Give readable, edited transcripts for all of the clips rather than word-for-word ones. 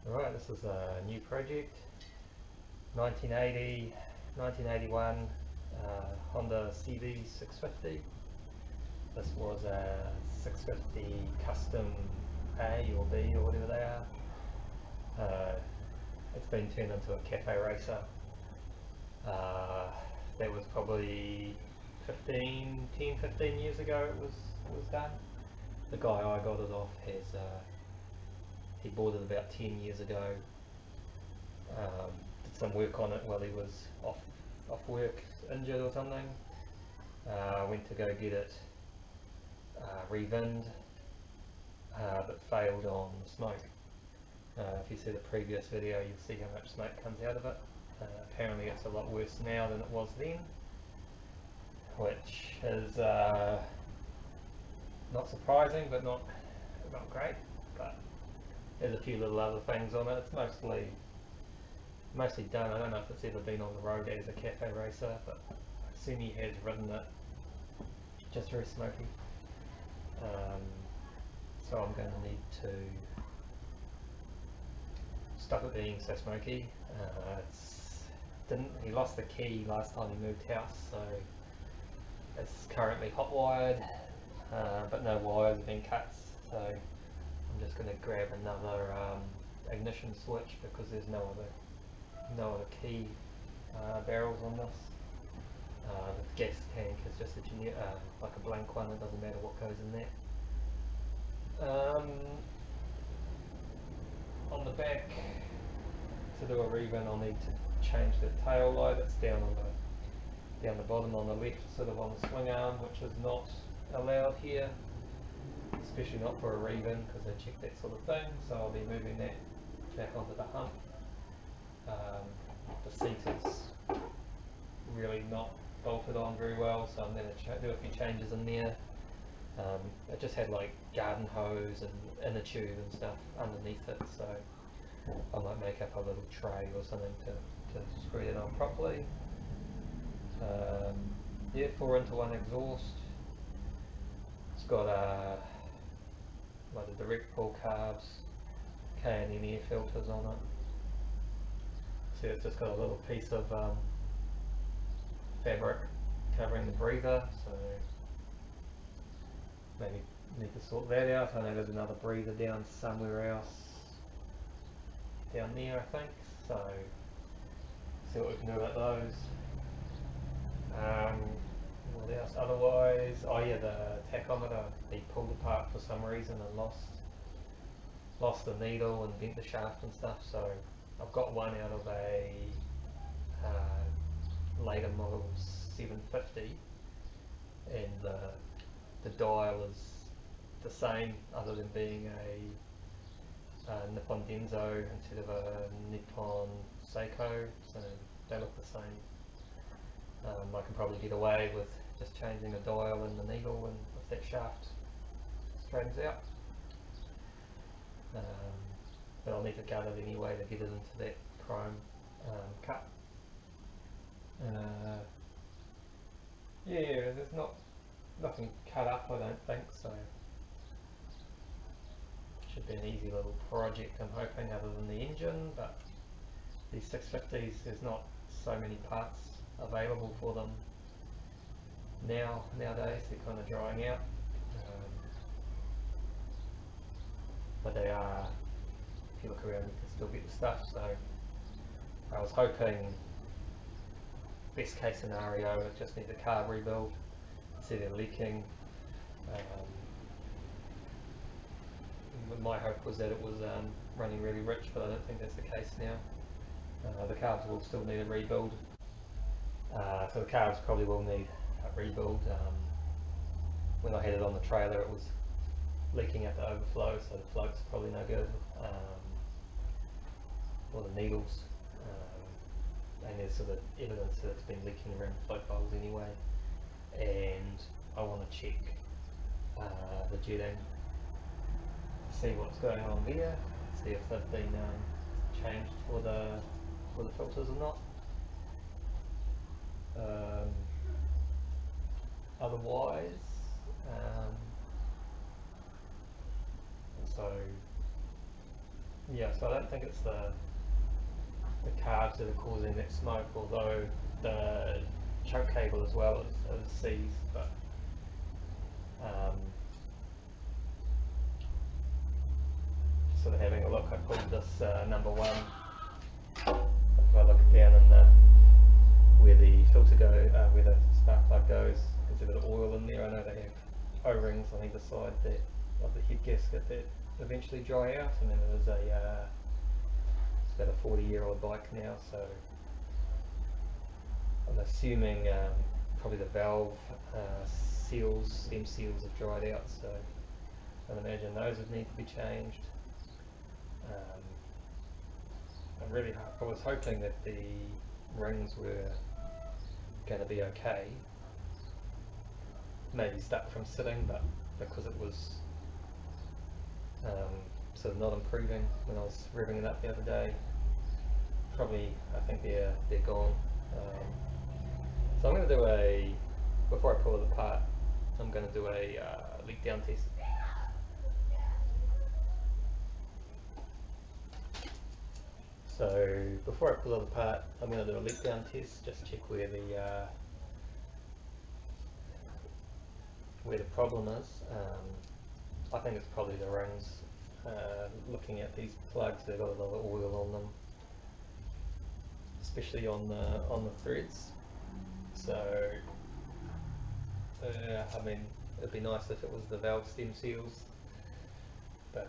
Alright, this is a new project, 1980, 1981 Honda CB650. This was a 650 custom A or B or whatever they are. It's been turned into a cafe racer. That was probably 10, 15 years ago it was done. The guy I got it off he bought it about 10 years ago. Did some work on it while he was off work, injured or something. Went to go get it revinned, but failed on smoke. If you see the previous video, you'll see how much smoke comes out of it. Apparently it's a lot worse now than it was then, which is not surprising, but not great. But there's a few little other things on it. It's mostly done. I don't know if it's ever been on the road as a cafe racer, but I assume he has ridden it. Just very smoky. So I'm going to need to stop it being so smoky. He lost the key last time he moved house, so it's currently hot wired, but no wires have been cut. So I'm just going to grab another ignition switch because there's no other key barrels on this. The gas tank is just like a blank one. It doesn't matter what goes in there. On the back, to do a revin, I'll need to change the tail light. It's down the bottom on the left, sort of on the swing arm, which is not allowed here, especially not for a revin because they check that sort of thing. So I'll be moving that back onto the hump. The seat is really not bolted on very well, so I'm going to do a few changes in there. It just had like garden hose and inner tube and stuff underneath it, so I might make up a little tray or something to screw it on properly. Yeah, 4-into-1 exhaust. It's got like the direct pull carbs, K&N air filters on it. See, it's just got a little piece of fabric covering the breather, so maybe need to sort that out. I know there's another breather down somewhere else down there, I think, so see what we can do about those. What else? Otherwise, oh yeah, the tachometer, he pulled apart for some reason and lost the needle and bent the shaft and stuff, so I've got one out of a later model 750, and the dial is the same other than being a Nippon Denso instead of a Nippon Seiko, so they look the same. I can probably get away with just changing the dial and the needle and if that shaft straightens out. But I'll need to gut it anyway to get it into that chrome cut. Yeah, there's nothing cut up, I don't think, so should be an easy little project, I'm hoping, other than the engine. But these 650s, there's not so many parts available for them nowadays. They're kind of drying out, but they are, if you look around, you can still get the stuff. So I was hoping, best case scenario, it just needs a carb rebuild. See, they're leaking. My hope was that it was running really rich, but I don't think that's the case now. The carbs will still need a rebuild. So the carbs probably will need a rebuild. When I had it on the trailer, it was leaking at the overflow, so the float's probably no good, or the needles. And there's sort of evidence that it's been leaking around the float bowls anyway. And I want to check the jetting, see what's going on there, see if they've been changed for the filters or not. Otherwise, so Yeah, so I don't think it's the carbs that are causing that smoke, although the choke cable as well is seized, but sort of having a look, I pulled this number one. If I look down in the where the filter where the spark plug goes, there's a bit of oil in there. I know they have O-rings on either side of the head gasket that eventually dry out, and then there's it's about a 40-year-old bike now, so I'm assuming probably the valve stem seals have dried out, so I'd imagine those would need to be changed. I was hoping that the rings were going to be okay, maybe stuck from sitting, but because it was sort of not improving when I was revving it up the other day, I think they're gone. So I'm going to do before I pull it apart, I'm going to do a leak down test. So before I pull it apart, I'm going to do a leak down test, just check where the problem is. I think it's probably the rings. Looking at these plugs, they've got a lot of oil on them, especially on the threads. So I mean, it'd be nice if it was the valve stem seals, but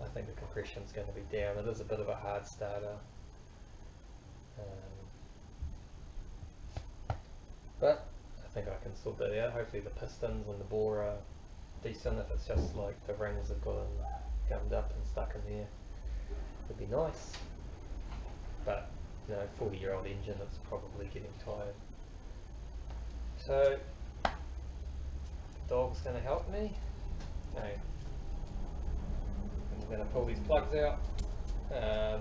I think the compression's going to be down. It is a bit of a hard starter, but I think I can sort that out. Hopefully the pistons and the bore are decent. If it's just like the rings have got gummed up and stuck in there, it'd be nice. But you know, 40-year-old engine, it's probably getting tired. So the dog's going to help me. Okay. I'm going to pull these plugs out.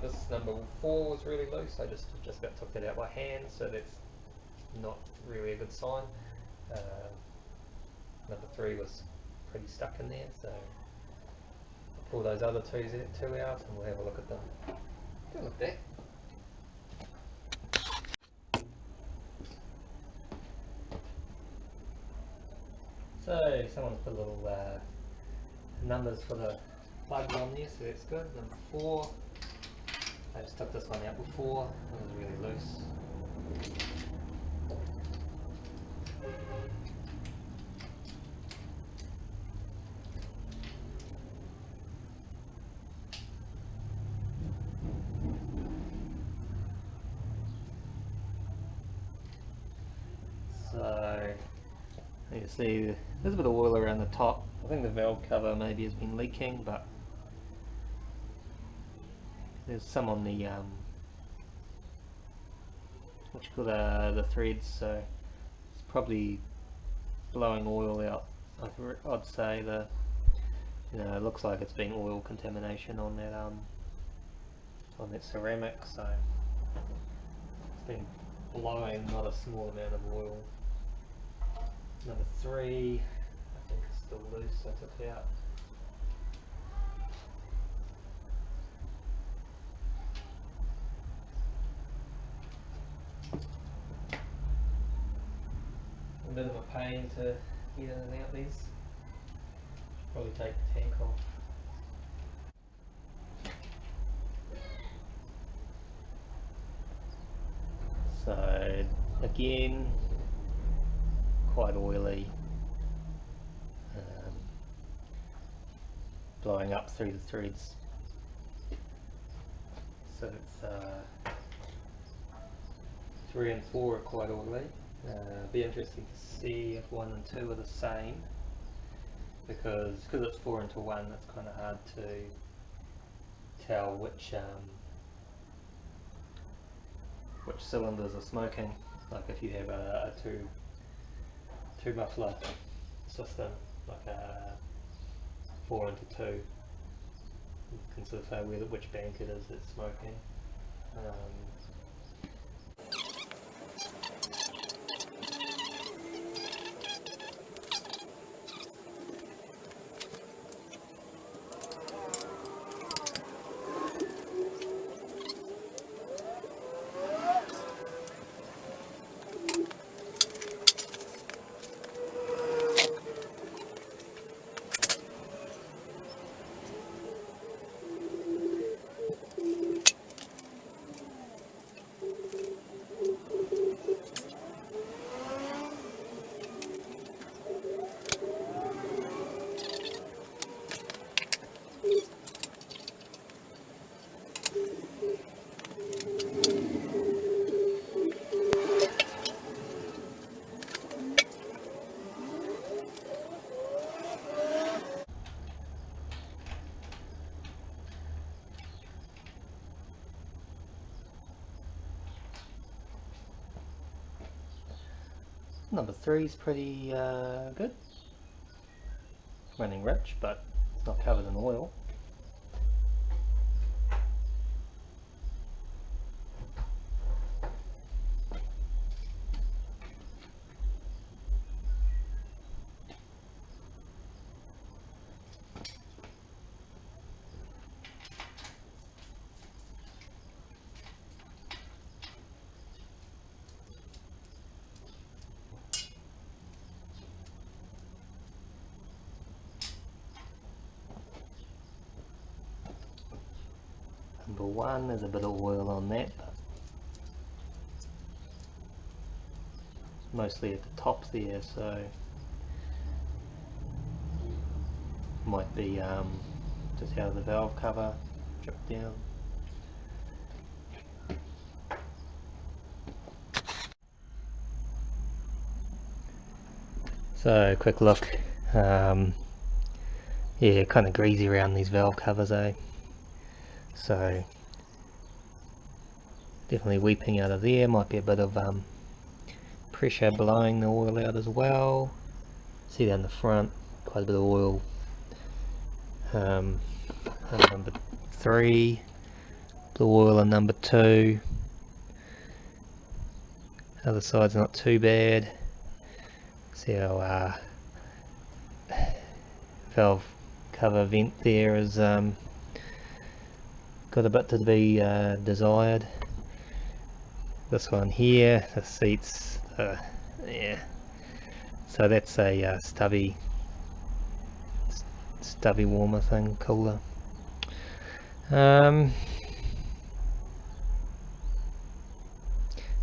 This number 4 was really loose. I just about took that out by hand, so that's not really a good sign. Number 3 was pretty stuck in there, so I'll pull those other two out and we'll have a look at them. Don't look there. So someone's put little numbers for the plugs on there, so that's good. Number 4, I just took this one out before, it was really loose. So you see there's a bit of oil around the top. I think the valve cover maybe has been leaking, but there's some on the what you call the threads, so it's probably blowing oil out. I'd say it looks like it's been oil contamination on that ceramic, so it's been blowing not a small amount of oil. Number 3, I think it's still loose, so I took it out. A bit of a pain to get in and out these. Probably take the tank off. So again, quite oily, blowing up through the threads. So it's 3 and 4 are quite oily. Be interesting to see if 1 and 2 are the same, because it's 4 into 1, it's kind of hard to tell which cylinders are smoking. Like if you have a two muffler system, like a 4 into 2, you can sort of say which bank it is that's smoking. Number 3 is pretty good. Running rich, but it's not covered in oil. Number 1, there's a bit of oil on that, but mostly at the top there, so might be just how the valve cover dripped down. So quick look, yeah, kind of greasy around these valve covers, eh? So definitely weeping out of there. Might be a bit of pressure blowing the oil out as well. See down the front, quite a bit of oil. Number 3, blue oil on number 2. Other side's not too bad. See how valve cover vent there is got a bit to be desired. This one here, the seats, yeah. So that's a stubby warmer thing, cooler.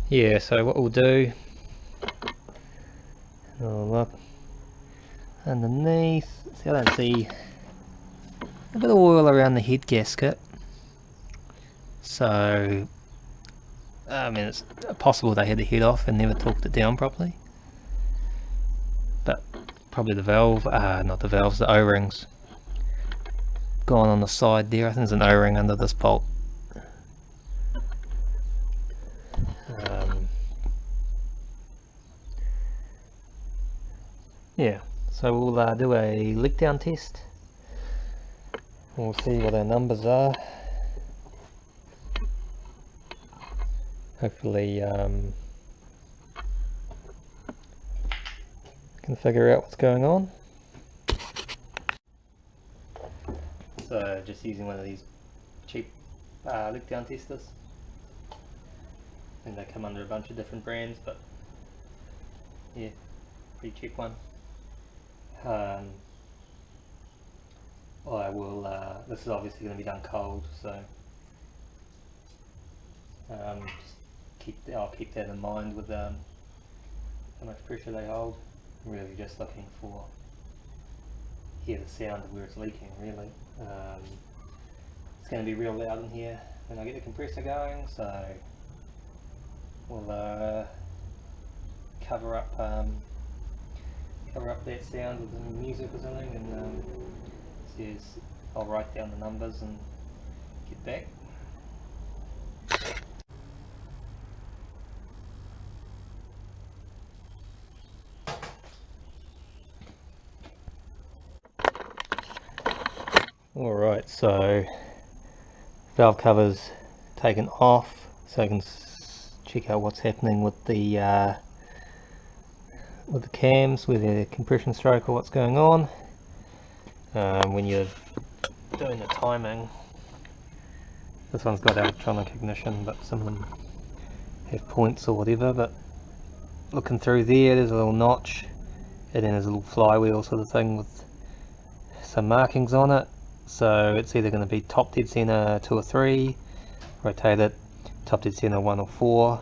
Yeah, so what we'll do, we'll look underneath. See, I don't see a bit of oil around the head gasket. So, I mean, it's possible they had the head off and never torqued it down properly. But probably the valve, not the valves, the O-rings gone on the side there. I think there's an O-ring under this bolt. Yeah, so we'll do a leak down test. We'll see what our numbers are. Hopefully can figure out what's going on. So just using one of these cheap leak down testers. I think they come under a bunch of different brands, but yeah, pretty cheap one. I will, this is obviously going to be done cold, so I'll keep that in mind with how much pressure they hold. I'm really just looking for hear the sound of where it's leaking, really. It's going to be real loud in here when I get the compressor going, so we'll cover up that sound with some music or something, and I'll write down the numbers and get back. Alright, so valve covers taken off, so I can check out what's happening with the cams, with the compression stroke, or what's going on. When you're doing the timing, this one's got electronic ignition, but some of them have points or whatever. But looking through there's a little notch, and then there's a little flywheel sort of thing with some markings on it. So it's either going to be top dead center 2 or 3, rotate it, top dead center 1 or 4,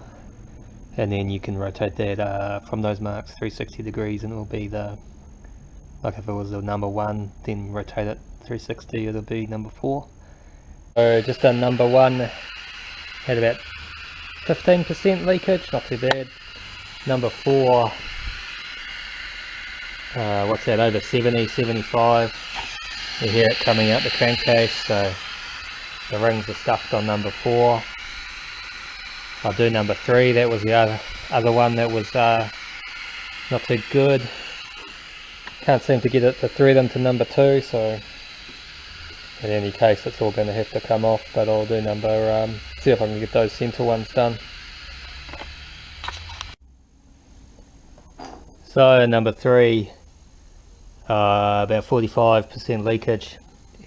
and then you can rotate that from those marks 360 degrees, and it will be the, like if it was the number 1, then rotate it 360, it'll be number 4. So just done number 1, had about 15% leakage, not too bad. Number 4, what's that, over 70, 75. You hear it coming out the crankcase, so the rings are stuffed on number 4. I'll do number 3, that was the other one that was not too good. Can't seem to get it to thread into number 2, so in any case it's all going to have to come off, but I'll do see if I can get those centre ones done. So number 3, about 45% leakage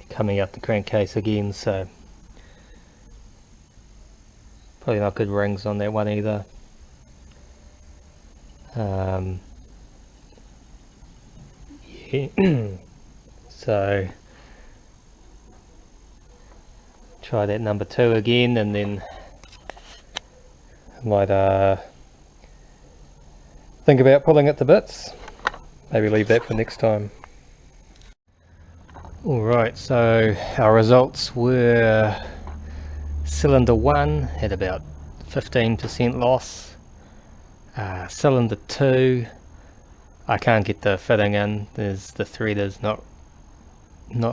coming out the crankcase again, so probably not good rings on that one either. Yeah. So try that number 2 again, and then I might think about pulling it to bits. Maybe leave that for next time. Alright, so our results were cylinder 1 had about 15% loss. Cylinder 2, I can't get the fitting in. The thread is not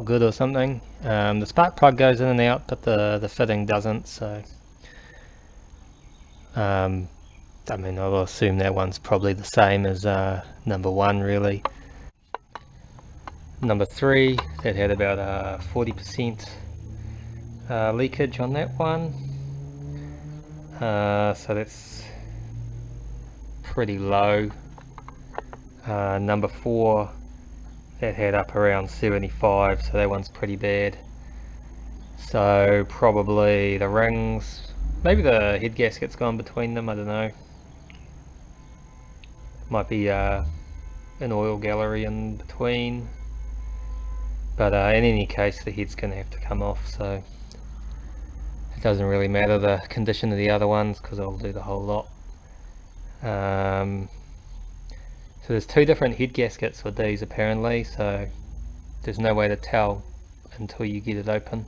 good or something. The spark plug goes in and out, but the fitting doesn't. So I mean, I'll assume that one's probably the same as number 1, really. Number 3, that had about 40% leakage on that one. So that's pretty low. Number 4, that had up around 75, so that one's pretty bad. So probably the rings, maybe the head gasket's gone between them, I don't know. Might be an oil gallery in between, but in any case the head's going to have to come off, so it doesn't really matter the condition of the other ones because I'll do the whole lot. So there's 2 different head gaskets with these apparently, so there's no way to tell until you get it open.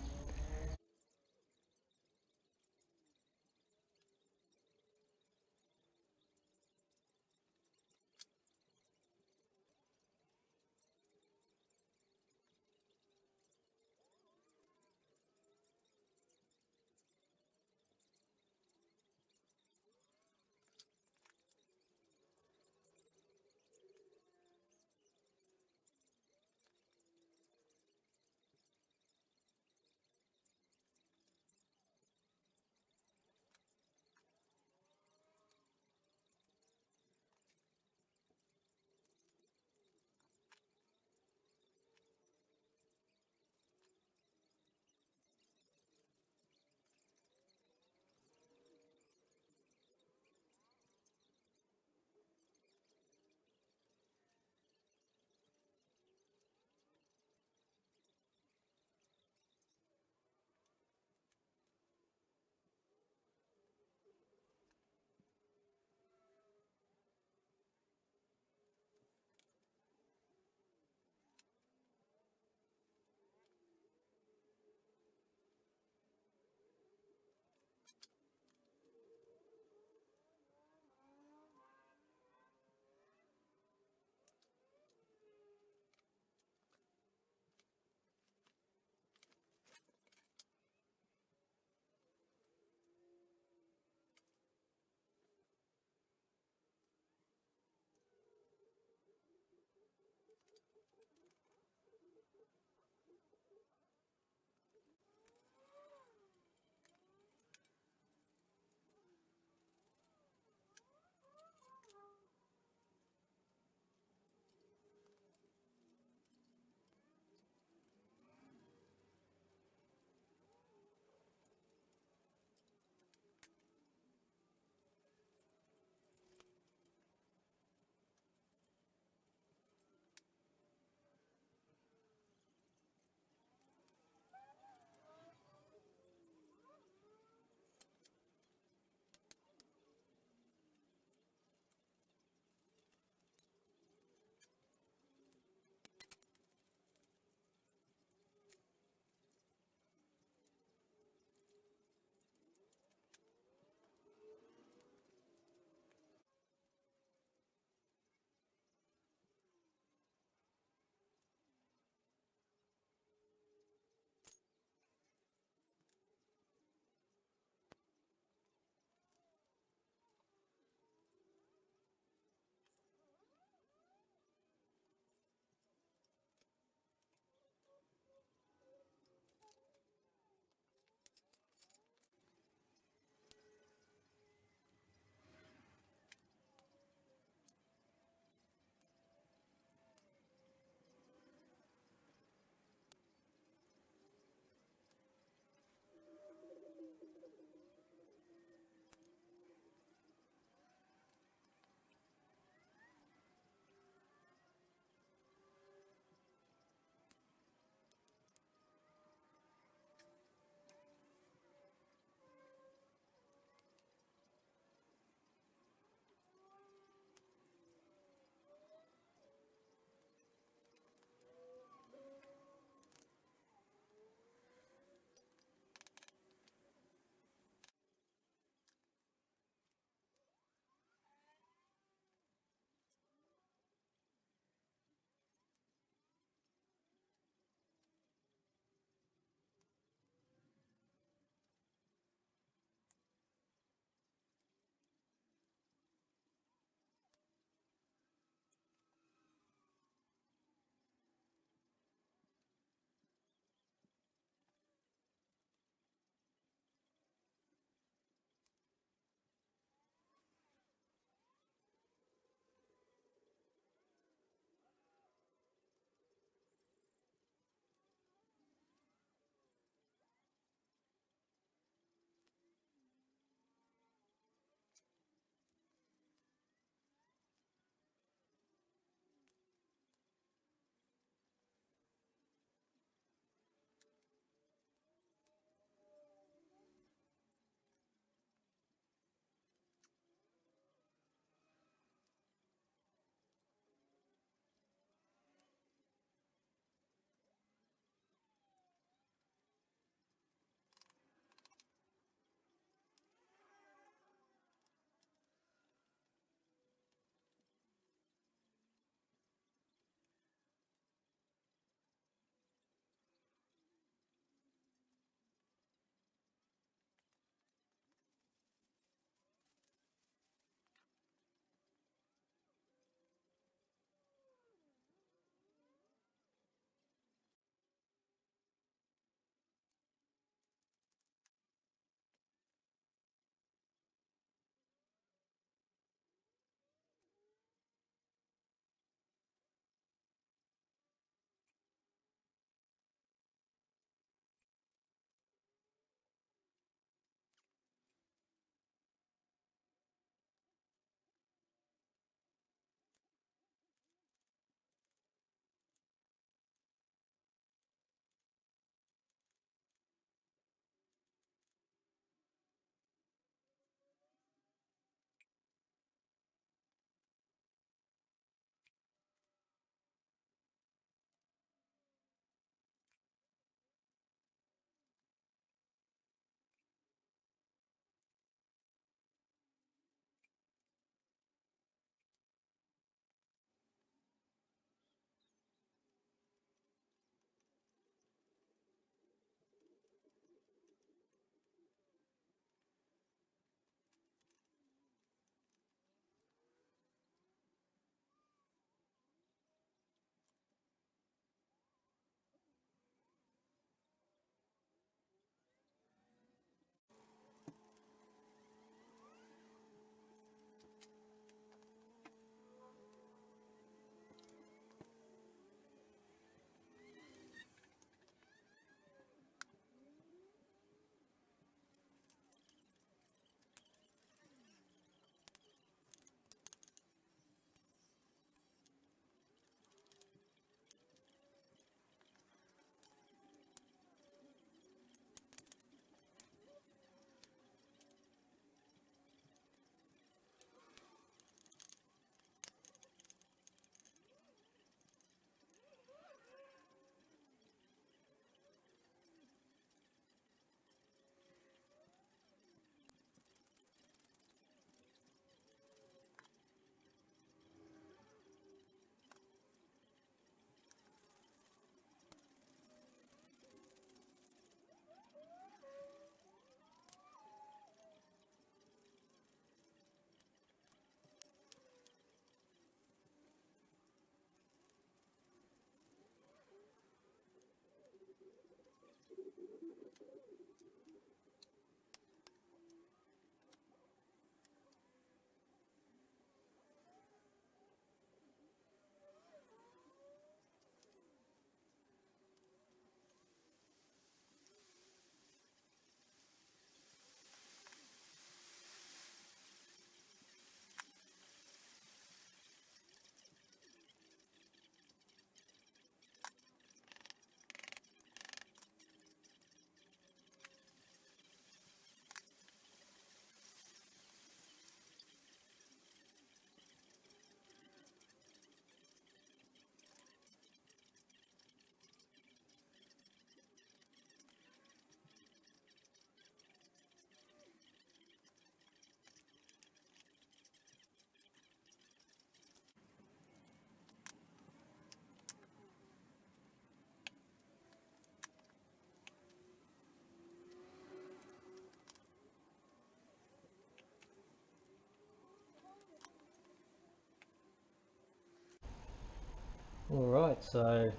Alright, so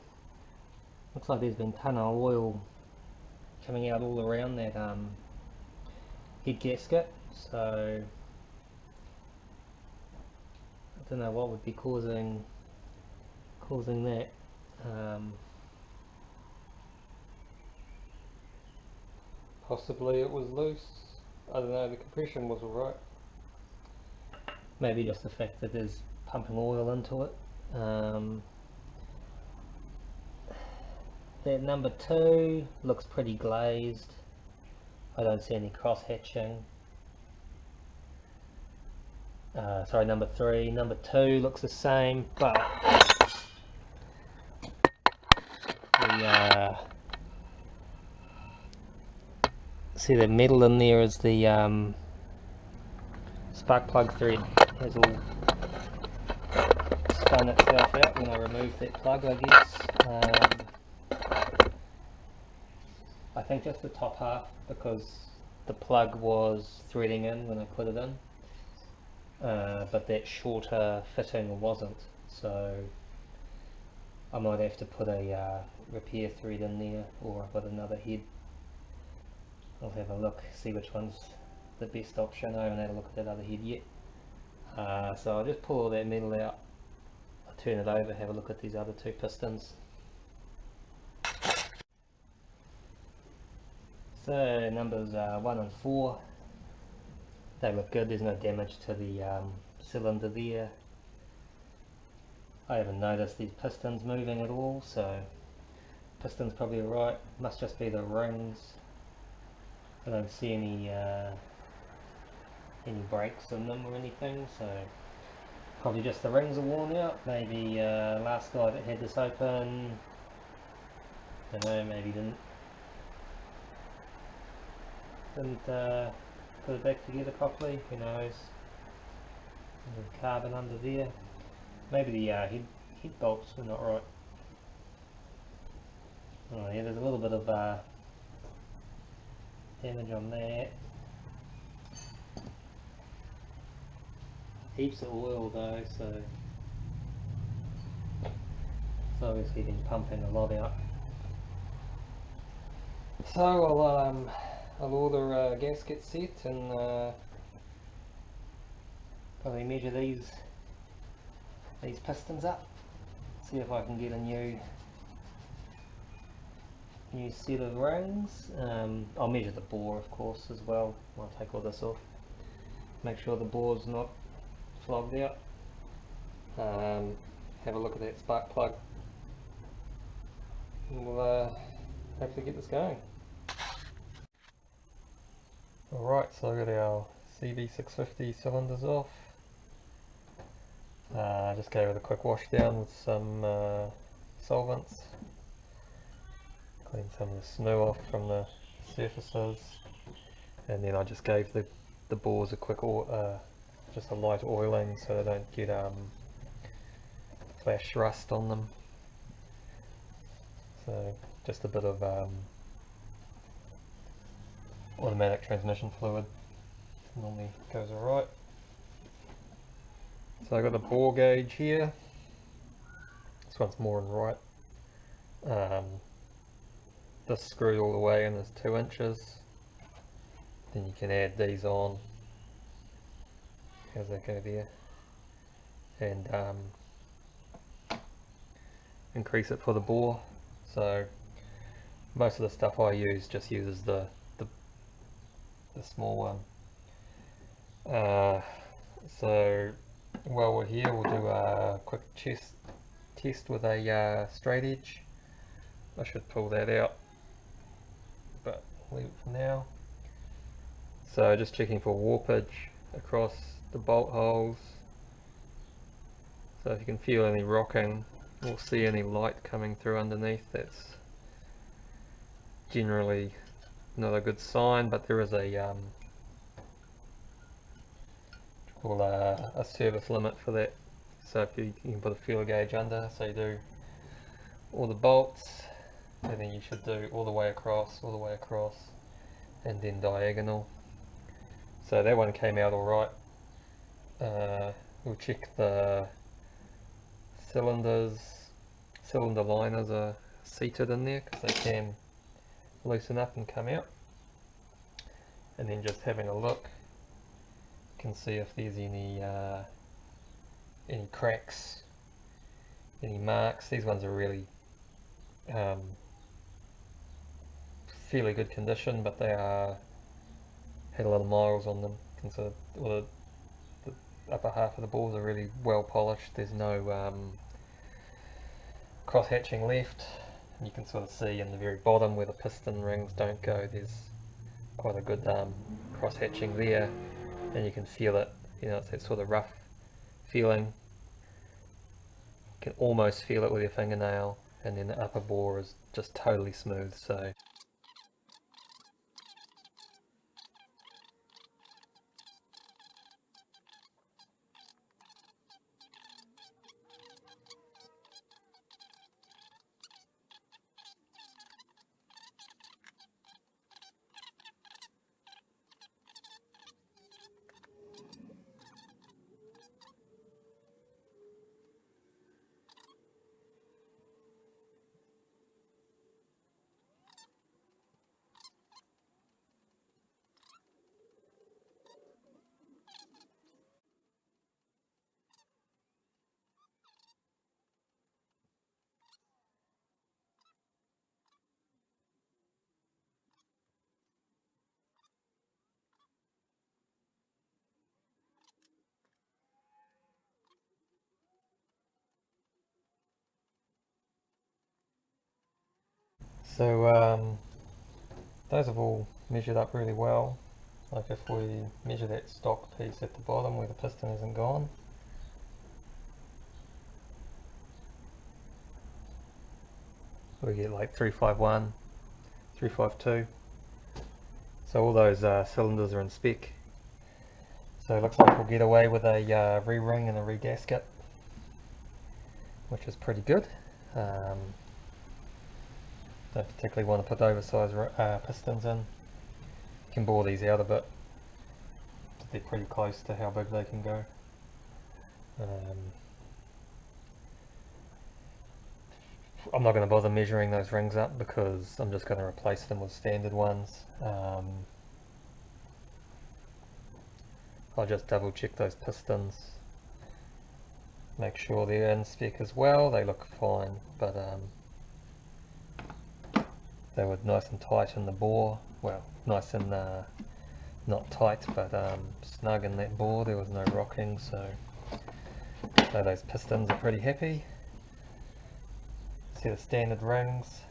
looks like there's been a ton of oil coming out all around that head gasket, so I don't know what would be causing that. Possibly it was loose. I don't know, the compression was alright. Maybe just the fact that there's pumping oil into it. That number 2 looks pretty glazed. I don't see any cross hatching. Sorry, number 3. Number 2 looks the same, but the see the metal in there is the spark plug thread has all spun itself out when I removed that plug, I guess. I think just the top half, because the plug was threading in when I put it in, but that shorter fitting wasn't, so I might have to put a repair thread in there, or I've got another head. I'll have a look, see which one's the best option. I haven't had a look at that other head yet. So I'll just pull all that metal out, I'll turn it over, have a look at these other 2 pistons. So numbers 1 and 4, they look good, there's no damage to the cylinder there. I haven't noticed these pistons moving at all, so piston's probably alright, must just be the rings. I don't see any breaks in them or anything, so probably just the rings are worn out. Maybe last guy that had this open, I don't know, maybe didn't put it back together properly, who knows. There's carbon under there. Maybe the head bolts were not right. Oh yeah, there's a little bit of damage on that. Heaps of oil though, so it's obviously been pumping a lot out. So I'll order a gasket set and probably measure these pistons up, see if I can get a new set of rings. I'll measure the bore of course as well. I'll take all this off, make sure the bore's not flogged out. Have a look at that spark plug, and we'll hopefully get this going. Alright, so I got our CB650 cylinders off. Just gave it a quick wash down with some solvents. Clean some of the snow off from the surfaces, and then I just gave the bores a quick just a light oiling so they don't get flash rust on them. So just a bit of automatic transmission fluid normally goes alright. So I got a bore gauge here. This one's more than right. This screwed all the way in is 2 inches. Then you can add these on. How's that go there? And increase it for the bore. So most of the stuff I use just uses the small one. So while we're here, we'll do a quick test with a straight edge. I should pull that out, but leave it for now. So just checking for warpage across the bolt holes. So if you can feel any rocking or see any light coming through underneath, that's generally not a good sign, but there is a service limit for that. So if you can put a feeler gauge under, so you do all the bolts, and then you should do all the way across, and then diagonal. So that one came out alright. We'll check the cylinders cylinder liners are seated in there because they can loosen up and come out. And then just having a look, you can see if there's any cracks, any marks. These ones are really fairly good condition, but they had a lot of miles on them. Consider the upper half of the balls are really well polished. There's no cross hatching left. And you can sort of see in the very bottom where the piston rings don't go, there's quite a good cross hatching there, and you can feel it. You know, it's that sort of rough feeling. You can almost feel it with your fingernail, and then the upper bore is just totally smooth. So those have all measured up really well. Like if we measure that stock piece at the bottom where the piston isn't gone, we get like 351, 352. So all those cylinders are in spec. So it looks like we'll get away with a re-ring and a re-gasket, which is pretty good. Don't particularly want to put oversized pistons in. You can bore these out a bit, but they're pretty close to how big they can go. I'm not going to bother measuring those rings up because I'm just going to replace them with standard ones. I'll just double check those pistons, make sure they're in spec as well. They look fine, but they were nice and tight in the bore. Well, nice and not tight, but snug in that bore. There was no rocking, so those pistons are pretty happy. See the standard rings,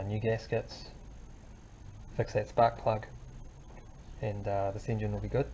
new gaskets, fix that spark plug, and this engine will be good.